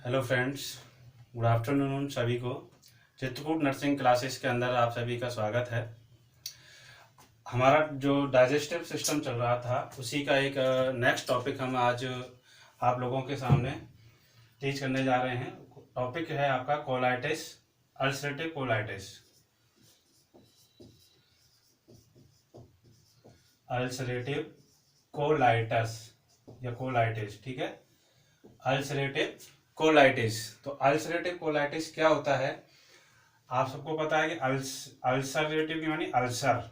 Hello friends, good afternoon सभी को। Chitrakoot nursing classes के अंदर आप सभी का स्वागत है। हमारा जो डाइजेस्टिव सिस्टम चल रहा था उसी का एक नेक्स्ट टॉपिक हम आज आप लोगों के सामने टीच करने जा रहे हैं। टॉपिक है आपका colitis, ulcerative colitis. Ulcerative colitis या कोलाइटिस, ठीक है। Ulcerative colitis. तो अल्सरेटिव कोलाइटिस क्या होता है? आप सबको पता है कि अल्सरेटिव की मानी ulcer,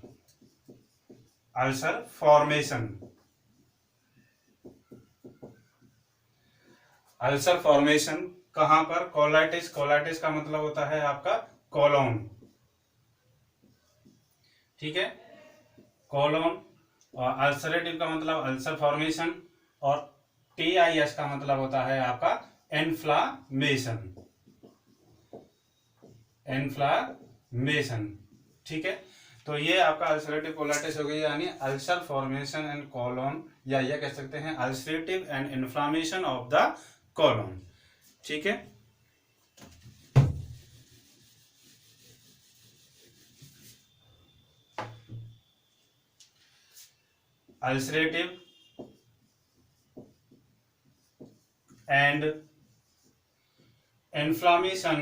ulcer formation. Ulcer formation कहां पर? कोलाइटिस। कोलाइटिस का मतलब होता है आपका कोलोन, ठीक है, कोलोन। और अल्सरेटिव का मतलब अल्सर फॉर्मेशन, और टीआईएस का मतलब होता है आपका इन्फ्लामेशन, इन्फ्लामेशन, ठीक है। तो ये आपका अल्सरेटिव कोलाइटिस हो गई, यानी अल्सर फॉर्मेशन एंड कोलोन, या ये कह सकते हैं ulcerative and inflammation of the colon, ठीक है। Ulcerative and inflammation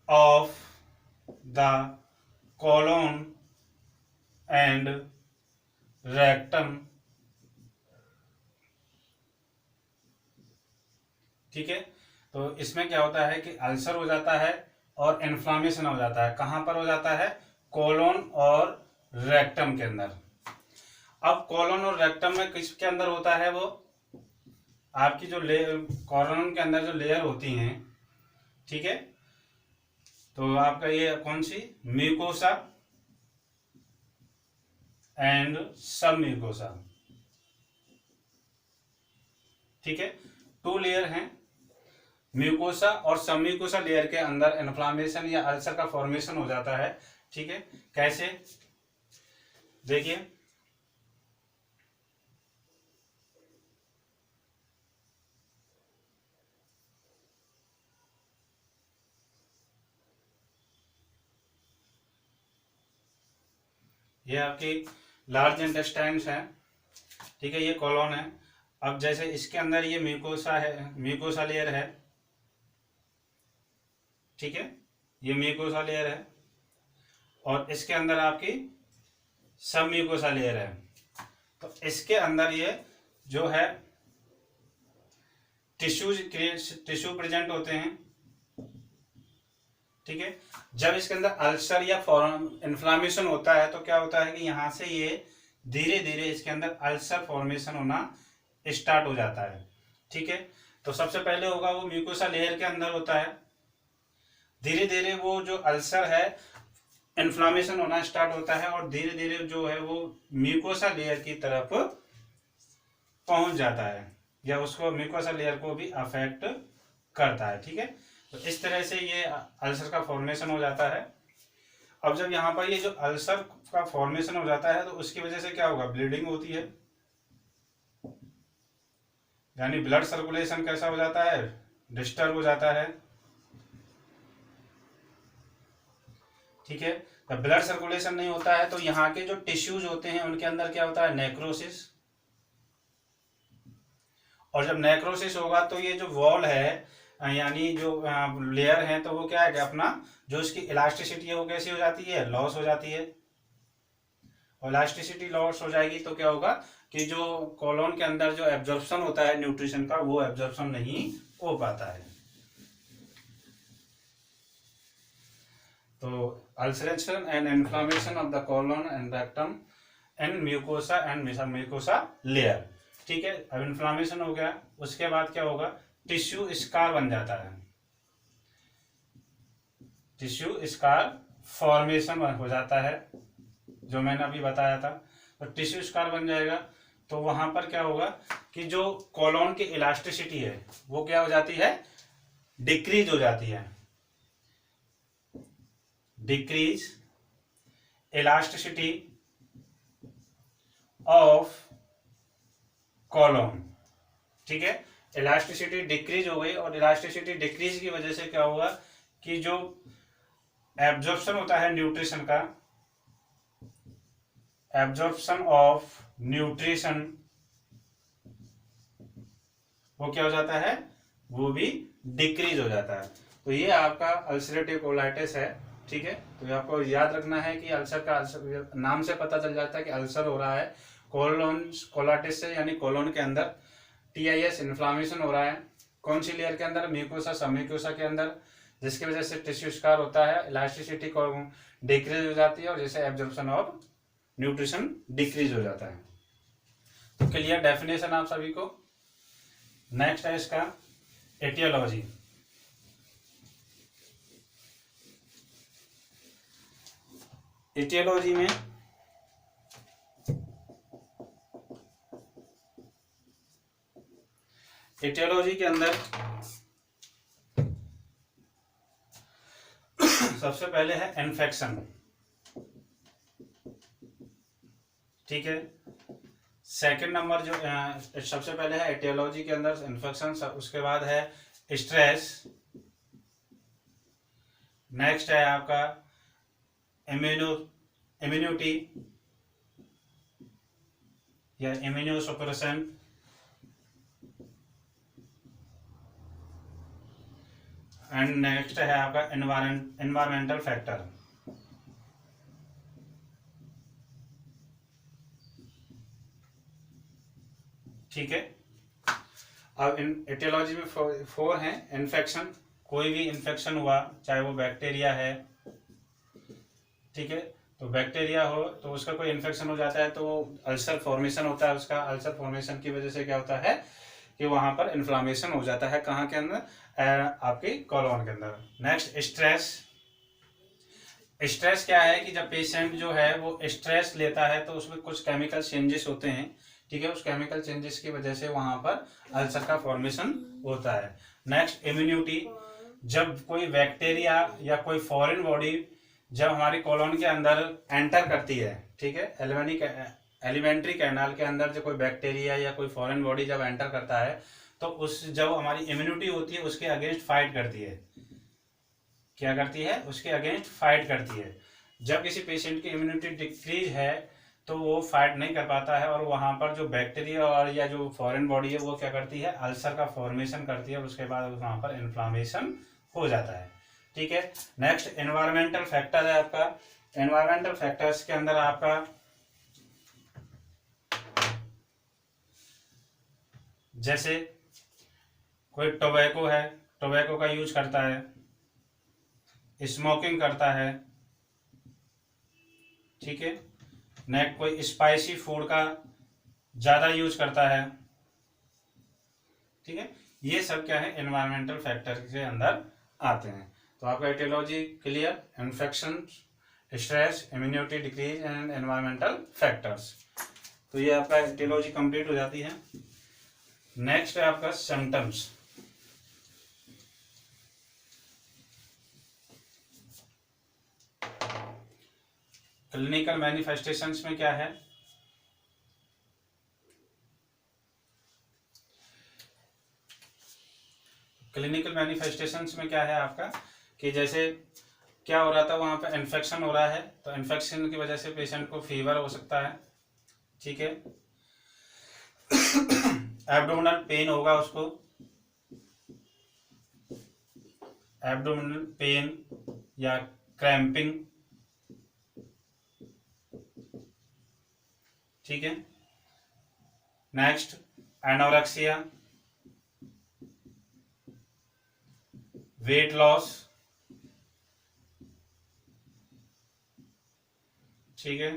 of the colon and rectum, ठीक है। तो इसमें क्या होता है कि अल्सर हो जाता है और इन्फ्लामेशन हो जाता है। कहां पर हो जाता है? कोलोन और रेक्टम के अंदर। अब कोलोन और रेक्टम में किसके अंदर होता है? वो आपकी जो कोलोन के अंदर जो लेयर होती हैं, ठीक है। तो आपका ये कौन सी? म्यूकोसा एंड सब म्यूकोसा, ठीक है। टू लेयर हैं, म्यूकोसा और सब म्यूकोसा लेयर के अंदर इन्फ्लामेशन या अल्सर का फॉर्मेशन हो जाता है, ठीक है। कैसे? देखिए, ये आपकी लार्ज इंटेस्टाइन्स है, ठीक है, ये कॉलोन है। अब जैसे इसके अंदर ये म्यूकोसा है, म्यूकोसा लेयर है, ठीक है, ये म्यूकोसा लेयर है, और इसके अंदर आपकी सब म्यूकोसा लेयर है। तो इसके अंदर ये जो है टिश्यू प्रेजेंट होते हैं, ठीक है। जब इसके अंदर अल्सर या इन्फ्लामेशन होता है तो क्या होता है कि यहां से ये धीरे धीरे इसके अंदर अल्सर फॉर्मेशन होना स्टार्ट हो जाता है, ठीक है। तो सबसे पहले होगा वो म्यूकोसा लेयर के अंदर होता है, धीरे धीरे वो जो अल्सर है इन्फ्लामेशन होना स्टार्ट होता है, और धीरे धीरे जो है वो म्यूकोसा लेयर की तरफ पहुंच जाता है, या उसको म्यूकोसा लेयर को भी अफेक्ट करता है, ठीक है। तो इस तरह से ये अल्सर का फॉर्मेशन हो जाता है। अब जब यहाँ पर ये जो अल्सर का फॉर्मेशन हो जाता है तो उसकी वजह से क्या होगा? ब्लीडिंग होती है, यानी ब्लड सर्कुलेशन कैसा हो जाता है? डिस्टर्ब हो जाता है, ठीक है। जब ब्लड सर्कुलेशन नहीं होता है तो यहाँ के जो टिश्यूज होते हैं उनके अंदर क्या होता है? नेक्रोसिस। और जब नेक्रोसिस होगा तो ये जो वॉल है, यानी जो लेयर है, तो वो क्या है कि अपना जो इसकी इलास्टिसिटी है वो कैसी हो जाती है? लॉस हो जाती है। और इलास्टिसिटी लॉस हो जाएगी तो क्या होगा कि जो कोलोन के अंदर जो एब्जॉर्प्शन होता है न्यूट्रिशन का, वो एब्जॉर्प्शन नहीं हो पाता है। तो ulceration and inflammation of the colon and rectum and mucosa and mucosa layer, ठीक है। अब इन्फ्लामेशन हो गया, उसके बाद क्या होगा? टिश्यू स्कार बन जाता है, टिश्यू स्कार फॉर्मेशन हो जाता है, जो मैंने अभी बताया था। तो टिश्यू स्कार बन जाएगा तो वहां पर क्या होगा कि जो कोलोन की इलास्टिसिटी है वो क्या हो जाती है? डिक्रीज हो जाती है। Decrease elasticity of colon. ठीक है, इलास्टिसिटी डिक्रीज हो गई, और इलास्टिसिटी डिक्रीज की वजह से क्या हुआ कि जो एब्जॉर्प्शन होता है न्यूट्रिशन का, एब्जॉर्प्शन ऑफ न्यूट्रिशन, वो क्या हो जाता है, वो भी डिक्रीज हो जाता है। तो ये आपका अल्सरेटिव कोलाइटिस है। ठीक है, तो ये आपको याद रखना है कि अल्सर का, अल्सर नाम से पता चल जाता है कि अल्सर हो रहा है कोलोन, कोलाइटिस से, यानी कोलोन के अंदर टीआईएस इन्फ्लामेशन हो रहा है। कौन सी लेयर के अंदर, म्यूकोसा, सबम्यूकोसा के अंदर, जिसकी वजह से टिश्यू स्कार होता है, इलास्टिसिटी को डिक्रीज हो जाती है, और जैसे एब्जॉर्प्शन ऑफ न्यूट्रिशन डिक्रीज हो जाता है। तो क्लियर डेफिनेशन आप सभी को। नेक्स्ट है इसका एटियोलॉजी। एटियोलॉजी में एटियोलॉजी के अंदर सबसे पहले है इन्फेक्शन। ठीक है, सेकंड नंबर जो सबसे पहले है एटियोलॉजी के अंदर इन्फेक्शन, उसके बाद है स्ट्रेस, नेक्स्ट है आपका इम्यूनिटी या इम्यूनोसप्रेशन, एंड नेक्स्ट है आपका एनवायरमेंटल फैक्टर। ठीक है, अब इन एटियोलॉजी में फोर हैं। इन्फेक्शन, कोई भी इन्फेक्शन हुआ, चाहे वो बैक्टीरिया है, ठीक है, तो बैक्टीरिया हो तो उसका कोई इन्फेक्शन हो जाता है तो अल्सर फॉर्मेशन होता है उसका। अल्सर फॉर्मेशन की वजह से क्या होता है कि वहां पर इन्फ्लामेशन हो जाता है, कहाँ के अंदर, आपकी कॉलोन के अंदर। Next stress. स्ट्रेस क्या है कि जब पेशेंट जो है वो स्ट्रेस लेता है तो उसमें कुछ केमिकल चेंजेस होते हैं। ठीक है, उस केमिकल चेंजेस की वजह से वहां पर अल्सर का फॉर्मेशन होता है। नेक्स्ट इम्यूनिटी, जब कोई बैक्टीरिया या कोई फॉरेन बॉडी जब हमारी कॉलोन के अंदर एंटर करती है, ठीक है, एलिमेंट्री कैनाल के अंदर जो कोई बैक्टीरिया या कोई फॉरेन बॉडी जब एंटर करता है तो उस जब हमारी इम्यूनिटी होती है उसके अगेंस्ट फाइट करती है। क्या करती है, उसके अगेंस्ट फाइट करती है। जब किसी पेशेंट की इम्यूनिटी डिक्रीज है तो वो फाइट नहीं कर पाता है, और वहां पर जो बैक्टीरिया और या जो फॉरेन बॉडी है वो क्या करती है, अल्सर का फॉर्मेशन करती है, और उसके बाद वहां पर इन्फ्लामेशन हो जाता है। ठीक है, नेक्स्ट एनवायरमेंटल फैक्टर है आपका। एनवायरमेंटल फैक्टर्स के अंदर आपका जैसे कोई टोबैको है, टोबैको का यूज करता है, स्मोकिंग करता है, ठीक है, नेक्स्ट कोई स्पाइसी फूड का ज्यादा यूज करता है। ठीक है, ये सब क्या है, एनवायरमेंटल फैक्टर के अंदर आते हैं। तो आपका aetiology clear, infection, stress, immunity decrease and environmental factors. तो ये आपका एटियोलॉजी कंप्लीट हो जाती है। नेक्स्ट है आपका सिम्टम्स। क्लिनिकल मैनिफेस्टेशंस में क्या है, क्लिनिकल मैनिफेस्टेशंस में क्या है आपका कि जैसे क्या हो रहा था, वहां पे इन्फेक्शन हो रहा है तो इन्फेक्शन की वजह से पेशेंट को फीवर हो सकता है। ठीक है, एब्डोमिनल पेन होगा उसको, एब्डोमिनल पेन या क्रैम्पिंग। ठीक है, नेक्स्ट एनोरेक्सिया, वेट लॉस। ठीक है,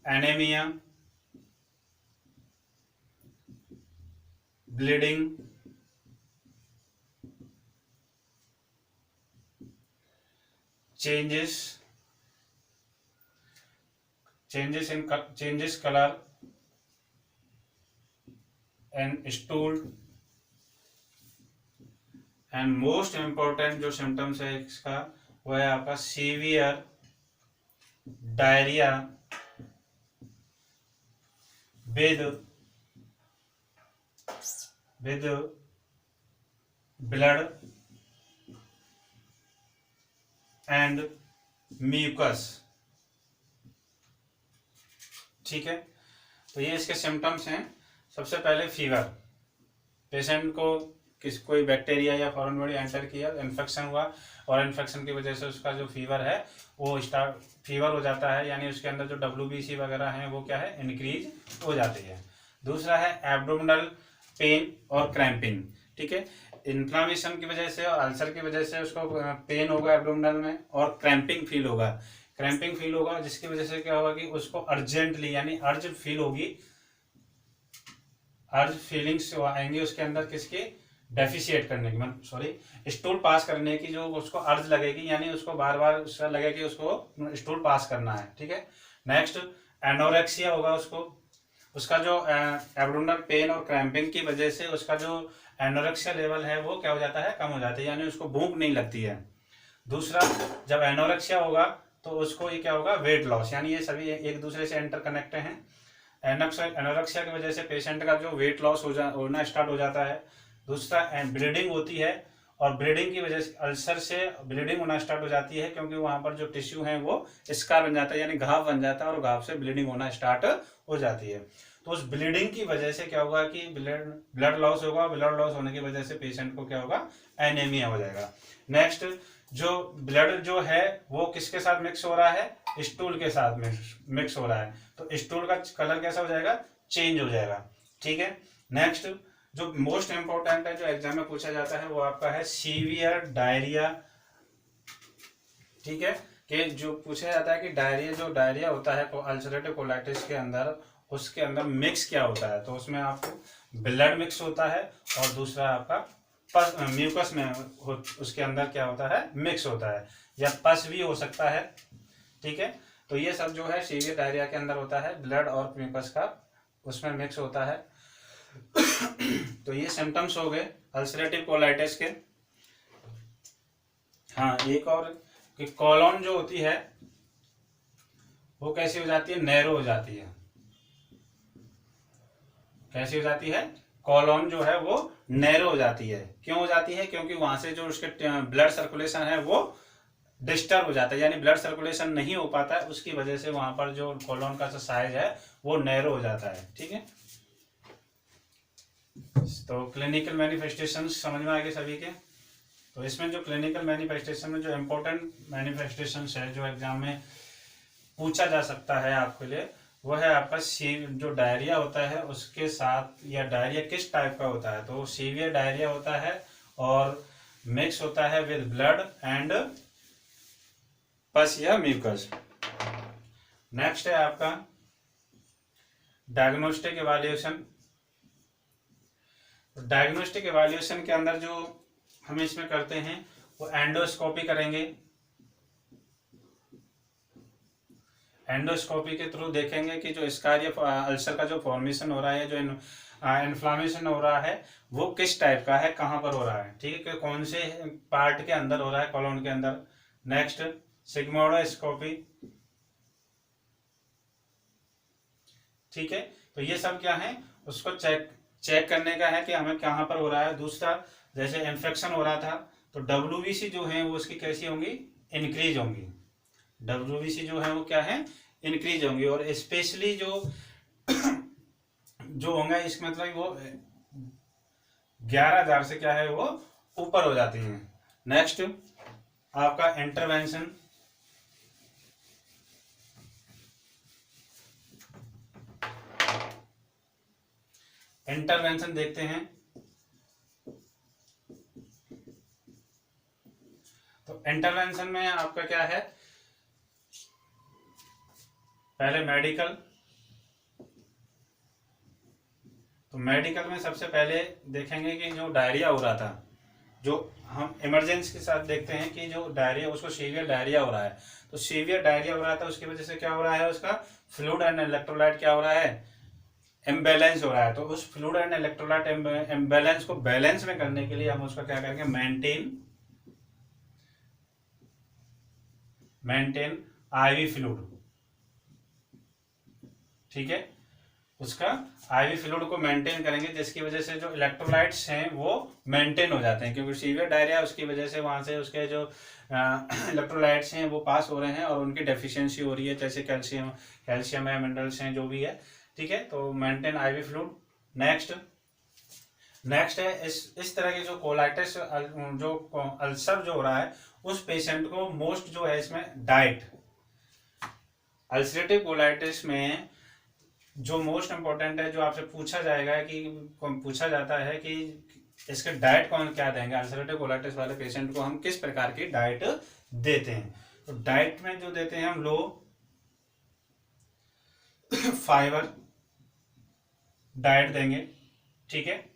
anaemia, bleeding, changes colour and stool, and most important जो सिम्टम्स है इसका वो है आपका severe diarrhoea with with blood and mucus. ठीक है, तो ये इसके सिम्टम्स हैं। सबसे पहले फीवर, पेशेंट को कोई बैक्टीरिया या फॉरेन बॉडी एंटर किया, इन्फेक्शन हुआ और इन्फेक्शन की वजह से उसका जो फीवर है वो फीवर हो जाता है, यानी उसके अंदर जो WBC वगैरह हैं वो क्या है, इंक्रीज हो जाती है। दूसरा है एब्डोमिनल पेन और क्रैम्पिंग। ठीक है, इन्फ्लामेशन की वजह से और अल्सर की वजह से उसको पेन होगा एब्डोमिनल में और क्रैम्पिंग फील होगा, जिसकी वजह से क्या होगा कि उसको अर्जेंटली यानी अर्ज फील होगी, अर्ज फीलिंग्स आएंगे उसके अंदर, किसकी, डेफिशिएट करने की, मतलब सॉरी स्टूल पास करने की, जो उसको अर्ज लगेगी, यानी उसको बार बार उसका लगे कि उसको स्टूल पास करना है। ठीक है, नेक्स्ट एनोरेक्सिया होगा उसको, उसका जो एब्डोमिनल पेन और क्रैम्पिंग की वजह से उसका जो एनोरेक्सिया लेवल है वो क्या हो जाता है, कम हो जाता है, यानी उसको भूख नहीं लगती है। दूसरा, जब एनोरेक्सिया होगा तो उसको ये क्या होगा, वेट लॉस, यानी ये सभी एक दूसरे से इंटरकनेक्ट हैं। एनोरेक्सिया की वजह से पेशेंट का जो वेट लॉस होना स्टार्ट हो जाता है। दूसरा ब्लीडिंग होती है, और ब्लीडिंग की वजह से अल्सर से ब्लीडिंग होना स्टार्ट हो जाती है, क्योंकि वहां पर जो टिश्यू है वो स्कार बन जाता है, यानी घाव बन जाता है, और घाव से ब्लीडिंग होना स्टार्ट हो जाती है। तो उस ब्लीडिंग की वजह से क्या होगा कि ब्लड लॉस होगा, ब्लड लॉस होने की वजह से पेशेंट को क्या होगा, एनीमिया हो जाएगा। नेक्स्ट, जो ब्लड जो है वो किसके साथ मिक्स हो रहा है, स्टूल के साथ मिक्स हो रहा है, तो स्टूल का कलर कैसा हो जाएगा, चेंज हो जाएगा। ठीक है, नेक्स्ट जो मोस्ट इंपॉर्टेंट है, जो एग्जाम में पूछा जाता है, वो आपका है सीवियर डायरिया। ठीक है, कि जो पूछा जाता है कि डायरिया होता है अल्सरेटिव कोलाइटिस के अंदर, उसके अंदर मिक्स क्या होता है, तो उसमें आपको ब्लड मिक्स होता है, और दूसरा आपका म्यूकस में उसके अंदर क्या होता है, मिक्स होता है, या पस भी हो सकता है। ठीक है, तो ये सब जो है सीवियर डायरिया के अंदर होता है, ब्लड और म्यूकस का उसमें मिक्स होता है। तो ये सिम्टम्स हो गए अल्सरेटिव कोलाइटिस के। हाँ, एक और कि कॉलोन जो होती है वो कैसी हो जाती है, नैरो हो जाती है। कैसी हो जाती है, कॉलोन जो है वो नैरो हो जाती है। क्यों हो जाती है, क्योंकि वहां से जो उसके ब्लड सर्कुलेशन है वो डिस्टर्ब हो जाता है, यानी ब्लड सर्कुलेशन नहीं हो पाता है, उसकी वजह से वहां पर जो कॉलोन का साइज है वो नैरो हो जाता है। ठीक है, तो क्लिनिकल मैनिफेस्टेशन समझ में आ गए सभी के। तो इसमें जो क्लिनिकल मैनिफेस्टेशन में जो इम्पोर्टेंट मैनिफेस्टेशन है, जो एग्जाम में पूछा जा सकता है आपके लिए, वो है आपका जो डायरिया होता है उसके साथ, या डायरिया किस टाइप का होता है, तो सीवियर डायरिया होता है और मिक्स होता है विद ब्लड एंड पस या म्यूकस। नेक्स्ट है आपका डायग्नोस्टिक इवैल्यूएशन। डायग्नोस्टिक इवैल्यूएशन के अंदर जो हम इसमें करते हैं वो एंडोस्कोपी करेंगे। एंडोस्कोपी के थ्रू देखेंगे कि जो स्कार या अल्सर का जो फॉर्मेशन हो रहा है, जो इन्फ्लामेशन हो रहा है, वो किस टाइप का है, कहाँ पर हो रहा है। ठीक है, कौन से पार्ट के अंदर हो रहा है, कॉलोन के अंदर। Next sigmoidoscopy. ठीक है, तो ये सब क्या है, उसको चेक करने का है कि हमें कहाँ पर हो रहा है। दूसरा, जैसे इन्फेक्शन हो रहा था तो WBC जो है वो उसकी कैसी होंगी, इंक्रीज होंगी। WBC जो है वो क्या है, इंक्रीज होंगी, और स्पेशली जो जो होंगे इसका मतलब वो 11,000 से क्या है वो ऊपर हो जाती हैं। नेक्स्ट आपका इंटरवेंशन। इंटरवेंशन देखते हैं, तो इंटरवेंशन में आपका क्या है, पहले मेडिकल। तो मेडिकल में सबसे पहले देखेंगे कि जो डायरिया हो रहा था, जो हम इमरजेंसी के साथ देखते हैं कि जो डायरिया, उसको सीवियर डायरिया हो रहा है, तो सीवियर डायरिया हो रहा था उसकी वजह से क्या हो रहा है, उसका फ्लूइड एंड इलेक्ट्रोलाइट क्या हो रहा है, इम्बैलेंस हो रहा है। तो उस फ्लूइड एंड इलेक्ट्रोलाइट इम्बैलेंस को बैलेंस में करने के लिए हम उसका क्या करेंगे, मेंटेन IV फ्लूइड। ठीक है, उसका आईवी फ्लूइड को मेंटेन करेंगे, जिसकी वजह से जो इलेक्ट्रोलाइट्स हैं वो मेंटेन हो जाते हैं, क्योंकि सीवियर डायरिया उसकी वजह से वहाँ से उसके जो इलेक्ट्रोलाइट्स हैं वो पास हो रहे हैं और उनकी डेफिशिएंसी हो रही है, जैसे कैल्शियम कैल्शियम है, मिनरल्स हैं, जो भी है, ठीक है। तो मेंटेन आईवी फ्लूइड। नेक्स्ट है इस तरह की जो कोलाइटिस जो अल्सर जो हो रहा है उस पेशेंट को मोस्ट जो है इसमें डाइट, अल्सरेटिव कोलाइटिस में जो मोस्ट इम्पोर्टेंट है, जो आपसे पूछा जाएगा कि पूछा जाता है कि इसके डाइट कौन क्या देंगे, अल्सरेटिव कोलाइटिस वाले पेशेंट को हम किस प्रकार की डाइट देते हैं। तो डाइट में जो देते हैं हम लो फाइबर डाइट देंगे, ठीक है।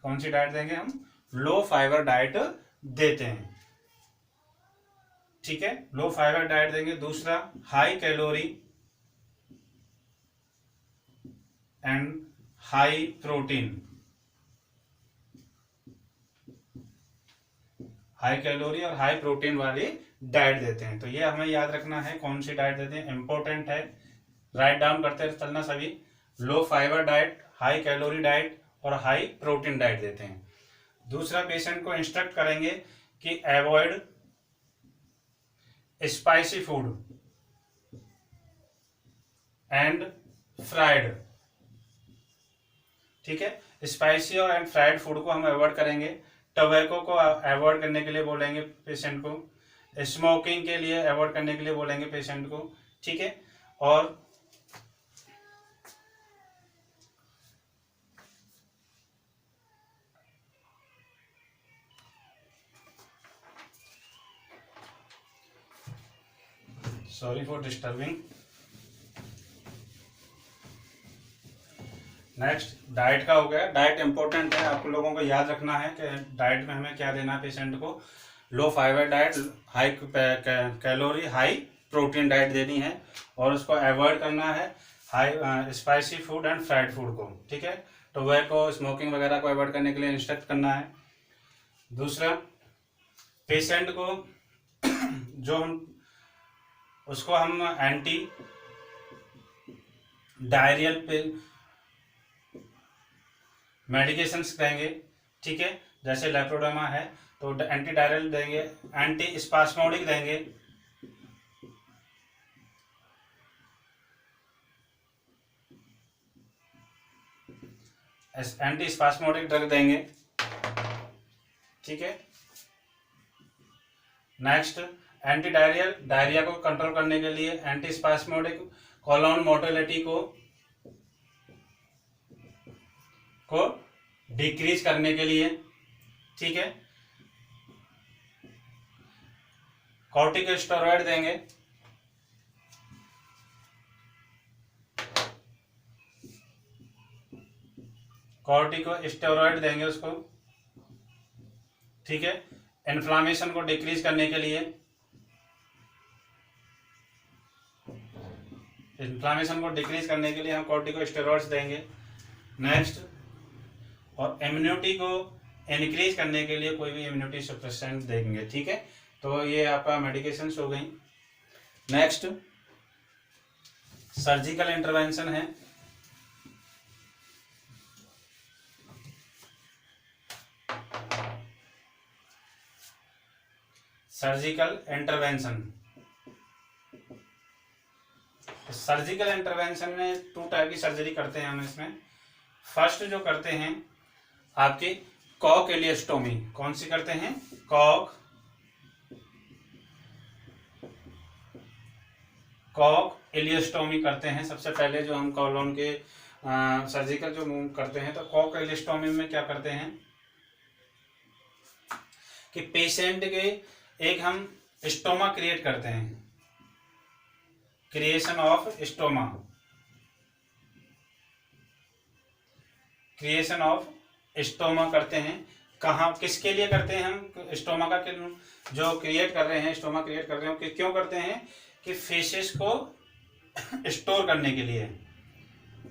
कौन सी डाइट देंगे हम? लो फाइबर डाइट देते हैं, ठीक है, लो फाइबर डाइट देंगे। दूसरा high calorie and high protein, high calorie और हाई प्रोटीन वाली डाइट देते हैं। तो ये हमें याद रखना है कौन सी डाइट देते हैं, इंपॉर्टेंट है, राइट डाउन करते चलना सभी। Low fibre diet, high calorie diet और हाई प्रोटीन डाइट देते हैं। दूसरा पेशेंट को इंस्ट्रक्ट करेंगे कि avoid spicy food and fried, ठीक है। स्पाइसी और एंड फ्राइड फूड को हम अवॉइड करेंगे। टोबैको को अवॉइड करने के लिए बोलेंगे पेशेंट को। स्मोकिंग के लिए अवॉइड करने के लिए बोलेंगे पेशेंट को, ठीक है। और sorry for disturbing. Next diet का हो गया। डाइट इंपॉर्टेंट है, आप लोगों को याद रखना है कि डाइट में हमें क्या देना है पेशेंट को। Low fibre diet, high calorie, high protein diet देनी है और उसको अवॉइड करना है high spicy food and fried food को, ठीक है। टोबैको स्मोकिंग वगैरह को अवॉइड करने के लिए इंस्ट्रक्ट करना है। दूसरा पेशेंट को जो हम उसको हम एंटी डायरियल पे मेडिकेशंस देंगे, ठीक है। जैसे लेप्रोडेमा है तो एंटी डायरियल देंगे, एंटी स्पास्मोडिक देंगे, एंटी स्पास्मोडिक ड्रग देंगे, ठीक है। नेक्स्ट एंटी डायरियल, डायरिया को कंट्रोल करने के लिए, एंटी स्पास्मोडिक कोलोन मोटिलिटी को डिक्रीज करने के लिए, ठीक है। कॉर्टिकोस्टेरॉइड देंगे, कॉर्टिकोस्टेरॉइड देंगे उसको, ठीक है। इन्फ्लामेशन को डिक्रीज करने के लिए, इन्फ्लामेशन को डिक्रीज करने के लिए हम कॉर्टिकोस्टेरॉइड्स देंगे। नेक्स्ट और इम्यूनिटी को इंक्रीज करने के लिए कोई भी इम्यूनिटी सप्रेसेंट देंगे, ठीक है। तो ये आपका मेडिकेशंस हो गई। नेक्स्ट सर्जिकल इंटरवेंशन है। सर्जिकल इंटरवेंशन, सर्जिकल इंटरवेंशन में 2 टाइप की सर्जरी करते हैं हम इसमें। फर्स्ट जो करते हैं आपकी कॉक इलियोस्टोमी। कौन सी करते हैं? कॉक इलियोस्टोमी करते हैं। सबसे पहले जो हम कॉलोन के सर्जिकल जो मूव करते हैं, तो कॉक इलियोस्टोमी में क्या करते हैं कि पेशेंट के एक हम स्टोमा क्रिएट करते हैं, creation of stoma, creation of stoma करते हैं। कहाँ किसके लिए करते हैं हम स्टोमा का जो क्रिएट कर रहे हैं, स्टोमा क्रिएट कर रहे हैं, क्यों करते हैं कि फेसेस को स्टोर करने के लिए,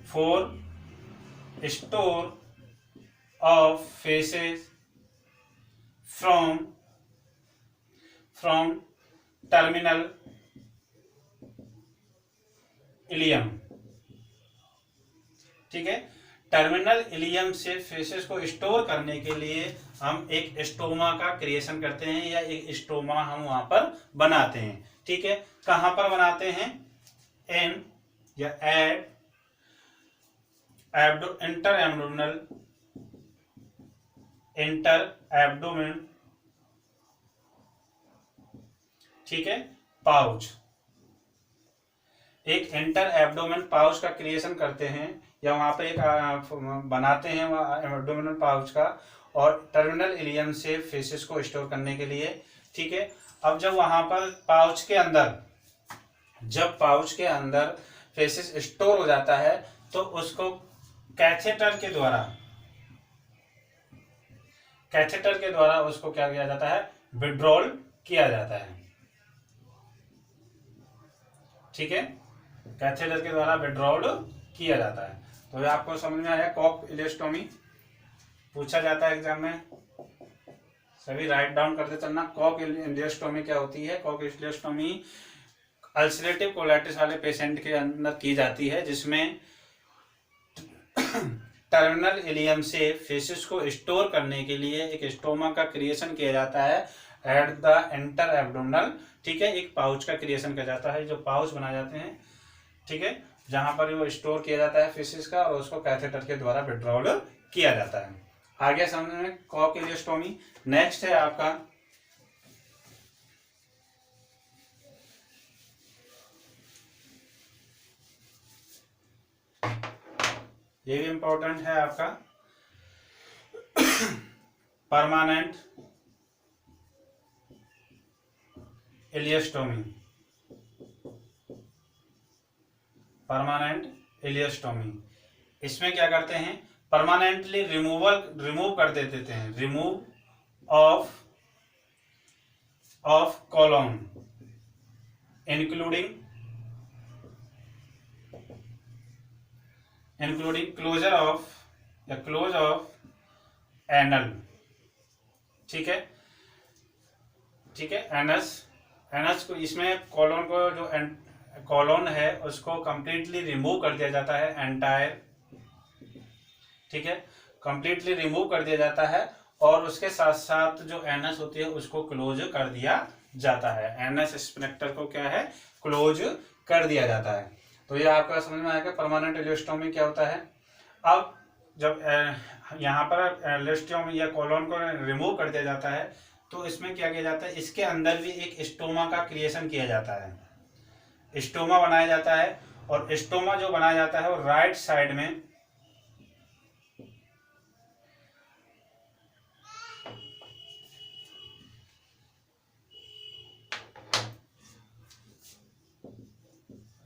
for store of faces from terminal ileum, ठीक है। टर्मिनल इलियम से फेसेस को स्टोर करने के लिए हम एक स्टोमा का क्रिएशन करते हैं या एक स्टोमा हम वहां पर बनाते हैं। ठीक है, कहां पर बनाते हैं? इन या एट इंटर एब्डोमेन, ठीक है, पाउच। एक इंटर एब्डोमेन पाउच का क्रिएशन करते हैं या वहां पे एक बनाते हैं एब्डोमिनल पाउच का, और टर्मिनल इलियम से फेसेस को स्टोर करने के लिए। ठीक है, अब जब वहां पर पाउच के अंदर फेसेस स्टोर हो जाता है तो उसको कैथेटर के द्वारा उसको क्या किया जाता है? विड्रॉल किया जाता है। ठीक है, कैथेटर के द्वारा विड्रॉल किया जाता है। तो ये आपको समझ में आया। कॉक इलियोस्टोमी पूछा जाता है एग्जाम में, सभी राइट डाउन करते चलना। कॉक इलियोस्टोमी क्या होती है? कॉक इलियोस्टोमी अल्सरेटिव कोलाइटिस वाले पेशेंट के अंदर की जाती है, जिसमें टर्मिनल इलियम से फेसिस को स्टोर करने के लिए एक स्टोमा का क्रिएशन किया जाता है एट द इंटर एब्डोमिनल। ठीक है, एक पाउच का क्रिएशन किया जाता है, जो पाउच बनाए जाते हैं, ठीक है, जहां पर वो स्टोर किया जाता है फेसिस का, और उसको कैथेटर के द्वारा विड्रॉल किया जाता है। आगे समझ में कॉक इलियोस्टोमी। नेक्स्ट है आपका ये भी इंपॉर्टेंट है आपका परमानेंट इलियोस्टोमी। परमानेंट इलियोस्टोमी, इसमें क्या करते हैं? परमानेंटली रिमूव कर देते हैं, remove of column including close of anal. ठीक है, एनस को, इसमें कॉलोन है उसको कंप्लीटली रिमूव कर दिया जाता है, एंटायर। ठीक है, कंप्लीटली रिमूव कर दिया जाता है, और उसके साथ साथ जो एनस होती है उसको क्लोज कर दिया जाता है। एनस स्पिनेक्टर को क्या है? क्लोज कर दिया जाता है। तो ये आपका समझ में आएगा परमानेंट इलियोस्टोमी क्या होता है। अब जब यहाँ पर इलियोस्टोमी या कॉलोन को रिमूव कर दिया जाता है तो इसमें क्या किया जाता है? इसके अंदर भी एक स्टोमा का क्रिएशन किया जाता है, स्टोमा बनाया जाता है, और स्टोमा जो बनाया जाता है वो राइट साइड में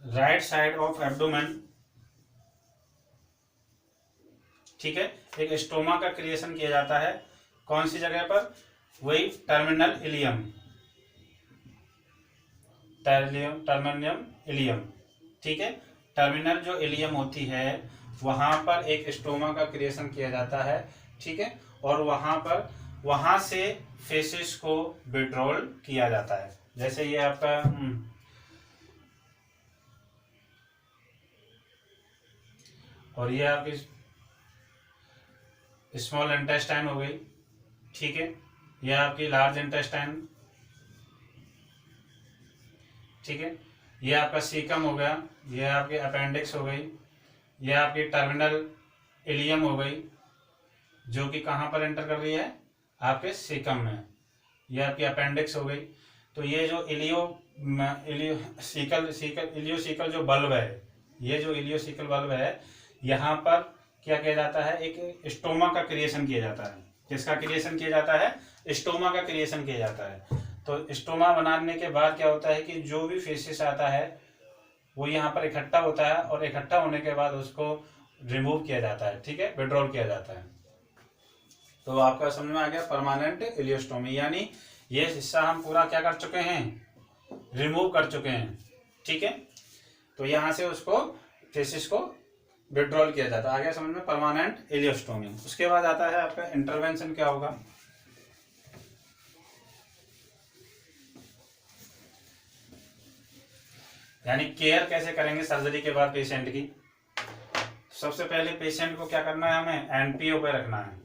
राइट साइड ऑफ एब्डोमेन। ठीक है, एक स्टोमा का क्रिएशन किया जाता है, कौन सी जगह पर? वही टर्मिनल इलियम, इलियम। ठीक है, टर्मिनल जो इलियम होती है वहां पर एक स्टोमा का क्रिएशन किया जाता है। ठीक है, और वहां से फेसिस को विड्रॉल किया जाता है। जैसे ये आपका और ये आपकी स्मॉल इंटेस्टाइन हो गई। ठीक है, ये आपकी लार्ज इंटेस्टाइन। ठीक है, ये आपका सीकम हो गया, ये आपकी अपेंडिक्स हो गई, ये आपकी टर्मिनल इलियम हो गई, जो कि कहाँ पर एंटर कर रही है? आपके सीकम में। ये आपकी अपेंडिक्स हो गई। तो ये जो इलियोसिकल जो बल्ब है, ये जो इलियोसिकल बल्ब है, यहाँ पर क्या किया जाता है? एक स्टोमा का क्रिएशन किया जाता है। किसका क्रिएशन किया जाता है? स्टोमा का क्रिएशन किया जाता है। तो स्टोमा बनाने के बाद क्या होता है कि जो भी फेसिस आता है वो यहाँ पर इकट्ठा होता है, और इकट्ठा होने के बाद उसको रिमूव किया जाता है। ठीक है, विड्रॉल किया जाता है। तो आपका समझ में आ गया परमानेंट इलियोस्टोमी, यानी ये हिस्सा हम पूरा क्या कर चुके हैं? रिमूव कर चुके हैं। ठीक है, तो यहां से उसको फेसिस को विड्रॉल किया जाता है। आगे समझ में परमानेंट इलियोस्टोमी। उसके बाद आता है आपका इंटरवेंशन क्या होगा। यानी केयर कैसे करेंगे सर्जरी के बाद पेशेंट की। सबसे पहले पेशेंट को क्या करना है, हमें एनपीओ पे रखना है।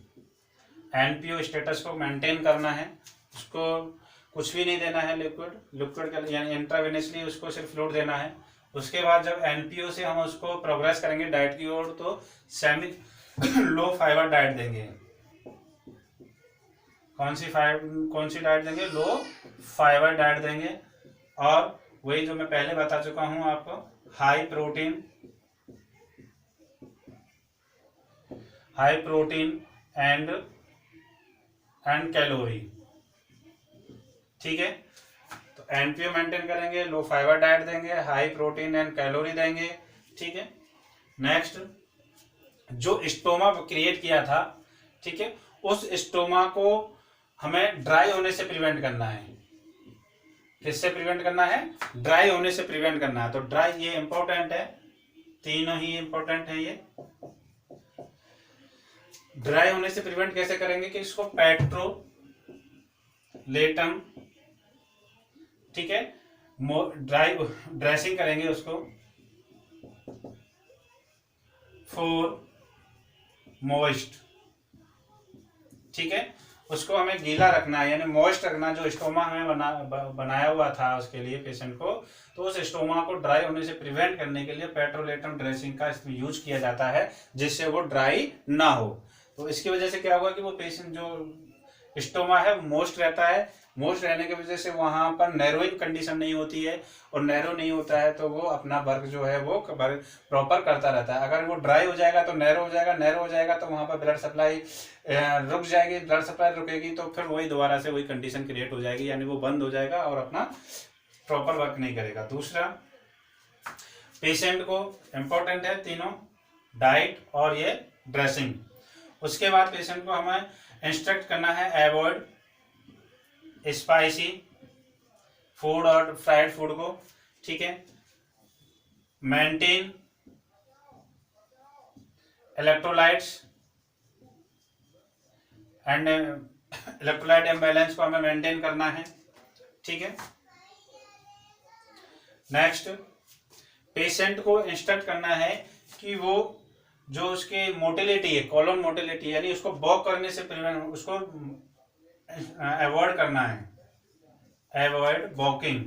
एनपीओ स्टेटस को मेंटेन करना है, उसको कुछ भी नहीं देना है, लिक्विड यानी इंट्रावेनसली उसको सिर्फ फ्लूइड देना है। उसके बाद जब एनपीओ से हम उसको प्रोग्रेस करेंगे डाइट की ओर, तो सेमी लो फाइबर डाइट देंगे। कौन सी डाइट देंगे, लो फाइबर डाइट देंगे। और वही जो मैं पहले बता चुका हूं आपको, हाई प्रोटीन एंड कैलोरी। ठीक है, तो एनपीओ मेंटेन करेंगे, लो फाइबर डाइट देंगे, हाई प्रोटीन एंड कैलोरी देंगे। ठीक है, नेक्स्ट जो स्टोमा क्रिएट किया था, ठीक है, उस स्टोमा को हमें ड्राई होने से प्रिवेंट करना है। किससे प्रिवेंट करना है, ड्राई होने से प्रिवेंट करना है। तो ड्राई, ये इंपॉर्टेंट है, तीनों ही इंपॉर्टेंट है। ये ड्राई होने से प्रिवेंट कैसे करेंगे कि इसको पेट्रोलेटम, ठीक है, ड्राई ड्रेसिंग करेंगे उसको फॉर मॉइस्ट। ठीक है, उसको हमें गीला रखना है, यानी मॉइस्ट रखना। जो स्टोमा हमें बनाया हुआ था उसके लिए पेशेंट को, तो उस स्टोमा को ड्राई होने से प्रिवेंट करने के लिए पेट्रोलेटम ड्रेसिंग का इसमें यूज किया जाता है, जिससे वो ड्राई ना हो। तो इसकी वजह से क्या होगा कि वो पेशेंट जो स्टोमा है मोस्ट रहता है, मोस्ट रहने की वजह से वहां पर नैरोइंग कंडीशन नहीं होती है, और नैरो नहीं होता है तो वो अपना वर्क जो है वो प्रॉपर करता रहता है। अगर वो ड्राई हो जाएगा तो नैरो हो जाएगा, नैरो हो जाएगा तो वहां पर ब्लड सप्लाई रुक जाएगी, ब्लड सप्लाई रुकेगी तो फिर वही दोबारा से वही कंडीशन क्रिएट हो जाएगी, यानी वो बंद हो जाएगा और अपना प्रॉपर वर्क नहीं करेगा। दूसरा, पेशेंट को इंपॉर्टेंट है तीनों, डाइट और ये ड्रेसिंग। उसके बाद पेशेंट को हमें इंस्ट्रक्ट करना है अवॉइड स्पाइसी फूड और फ्राइड फूड को। ठीक है, maintain electrolytes and electrolyte imbalance को हमें मेंटेन करना है। ठीक है, नेक्स्ट पेशेंट को इंस्ट्रक्ट करना है कि वो जो उसकी मोटिलिटी है, कॉलोन मोटिलिटी, यानी उसको वॉक करने से प्रिवेंट, उसको अवॉइड करना है, अवॉइड वॉकिंग।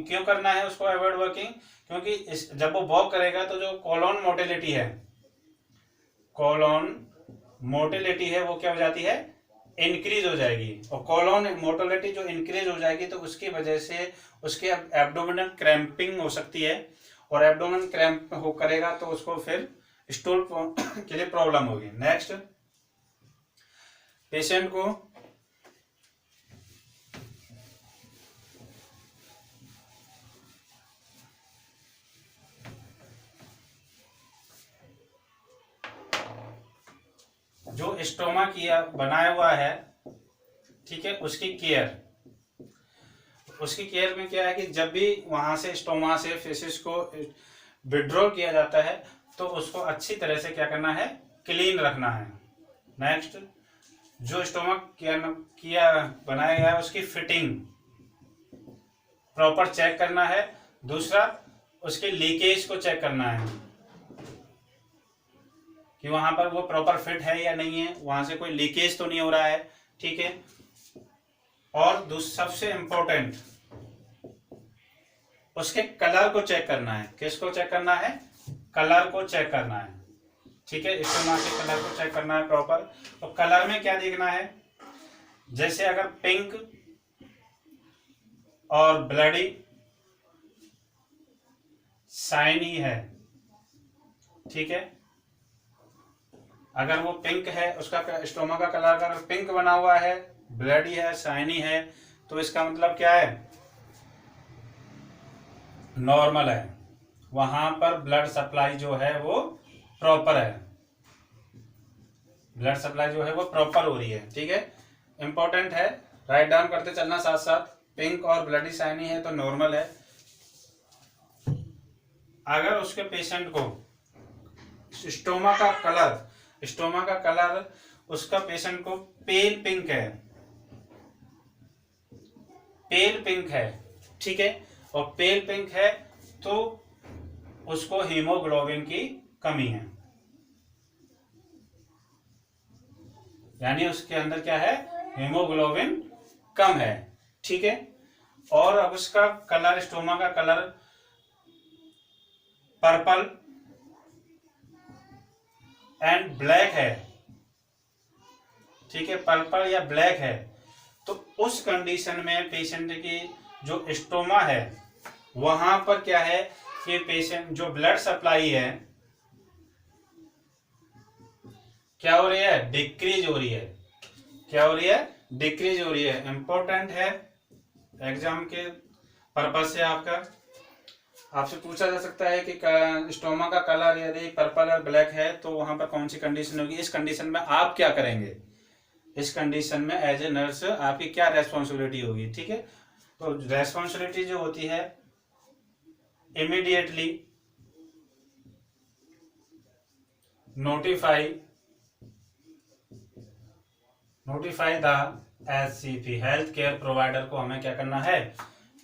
क्यों करना है उसको अवॉइड वॉकिंग, क्योंकि जब वो वॉक करेगा तो जो कॉलोन मोटिलिटी है वो क्या हो जाती है, इंक्रीज हो जाएगी। और कॉलोन मोटिलिटी जो इंक्रीज हो जाएगी तो उसकी वजह से उसके एब्डोमिनल क्रैम्पिंग हो सकती है, और एब्डोमिनल क्रैम्प हो करेगा तो उसको फिर स्टूल के लिए प्रॉब्लम होगी। नेक्स्ट, पेशेंट को जो स्टोमा किया बनाया हुआ है, ठीक है, उसकी केयर में क्या है कि जब भी वहां से स्टोमा से फेसिस को विड्रॉ किया जाता है तो उसको अच्छी तरह से क्या करना है, क्लीन रखना है। नेक्स्ट, जो स्टोमक किया बनाया गया है उसकी फिटिंग प्रॉपर चेक करना है। दूसरा, उसके लीकेज को चेक करना है कि वहां पर वो प्रॉपर फिट है या नहीं है, वहां से कोई लीकेज तो नहीं हो रहा है। ठीक है, और सबसे इंपॉर्टेंट, उसके कलर को चेक करना है। किसको चेक करना है, कलर को चेक करना है। ठीक है, स्टोमा के कलर को चेक करना है प्रॉपर। और कलर में क्या देखना है, जैसे अगर पिंक और ब्लडी शाइनी है, ठीक है, अगर वो पिंक है, उसका स्टोमा का कलर अगर पिंक बना हुआ है, ब्लडी है, शाइनी है, तो इसका मतलब क्या है, नॉर्मल है, वहां पर ब्लड सप्लाई जो है वो प्रॉपर है, ब्लड सप्लाई जो है वो प्रॉपर हो रही है। ठीक है, इंपॉर्टेंट है, राइट डाउन करते चलना साथ साथ। पिंक और ब्लडी शाइनी है तो नॉर्मल है। अगर उसके पेशेंट को स्टोमा का कलर उसका पेशेंट को पेल पिंक है, ठीक है, और पेल पिंक है तो उसको हीमोग्लोबिन की कमी है, यानी उसके अंदर क्या है, हीमोग्लोबिन कम है। ठीक है, और अब उसका कलर, स्टोमा का कलर पर्पल एंड ब्लैक है। ठीक है, पर्पल या ब्लैक है, तो उस कंडीशन में पेशेंट की जो स्टोमा है वहां पर क्या है कि पेशेंट जो ब्लड सप्लाई है क्या हो रही है, डिक्रीज हो रही है। क्या हो रही है, डिक्रीज हो रही है। इंपॉर्टेंट है एग्जाम के पर्पज से, आपसे पूछा जा सकता है कि स्टोमा का कलर यदि पर्पल और ब्लैक है तो वहां पर कौन सी कंडीशन होगी, इस कंडीशन में आप क्या करेंगे, इस कंडीशन में एज ए नर्स आपकी क्या रेस्पॉन्सिबिलिटी होगी। ठीक है, तो रेस्पॉन्सिबिलिटी जो होती है, immediately notify the HCP, health care provider को हमें क्या करना है,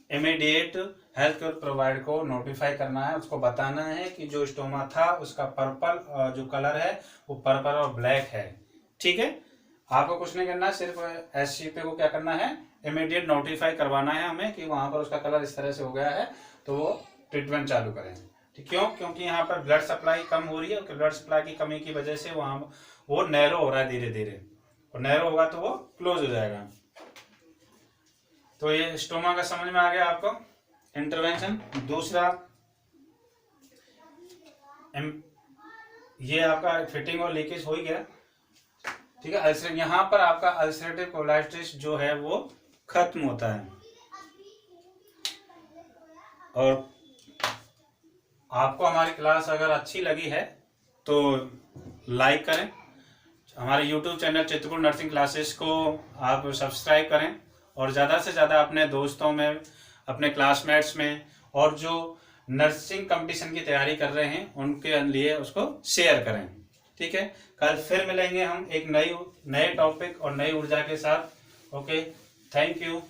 इमीडिएट हेल्थ केयर प्रोवाइडर को नोटिफाई करना है, उसको बताना है कि जो स्टोमा था उसका पर्पल जो कलर है वो पर्पल और ब्लैक है। ठीक है, आपको कुछ नहीं करना, सिर्फ HCP को क्या करना है, इमीडिएट नोटिफाई करवाना है हमें कि वहां पर उसका कलर इस तरह से हो गया है, तो वो ट्रीटमेंट चालू करें। ठीक, क्यों, क्योंकि यहाँ पर ब्लड सप्लाई कम हो रही है, ब्लड सप्लाई की कमी की वजह से वहां वो नैरो हो रहा है धीरे धीरे, और नैरो होगा तो वो क्लोज हो जाएगा। तो ये स्टोमा का समझ में आ गया आपको इंटरवेंशन। दूसरा, ये आपका फिटिंग और लीकेज हो ही गया। ठीक है, यहाँ पर आपका अल्सरेटिव कोलाइटिस जो है वो खत्म होता है। और आपको हमारी क्लास अगर अच्छी लगी है तो लाइक करें, हमारे YouTube channel Chitrakoot nursing classes को आप सब्सक्राइब करें, और ज़्यादा से ज़्यादा अपने दोस्तों में, अपने क्लासमेट्स में, और जो नर्सिंग कंपटीशन की तैयारी कर रहे हैं उनके लिए उसको शेयर करें। ठीक है, कल फिर मिलेंगे हम एक नए टॉपिक और नई ऊर्जा के साथ। Okay, thank you.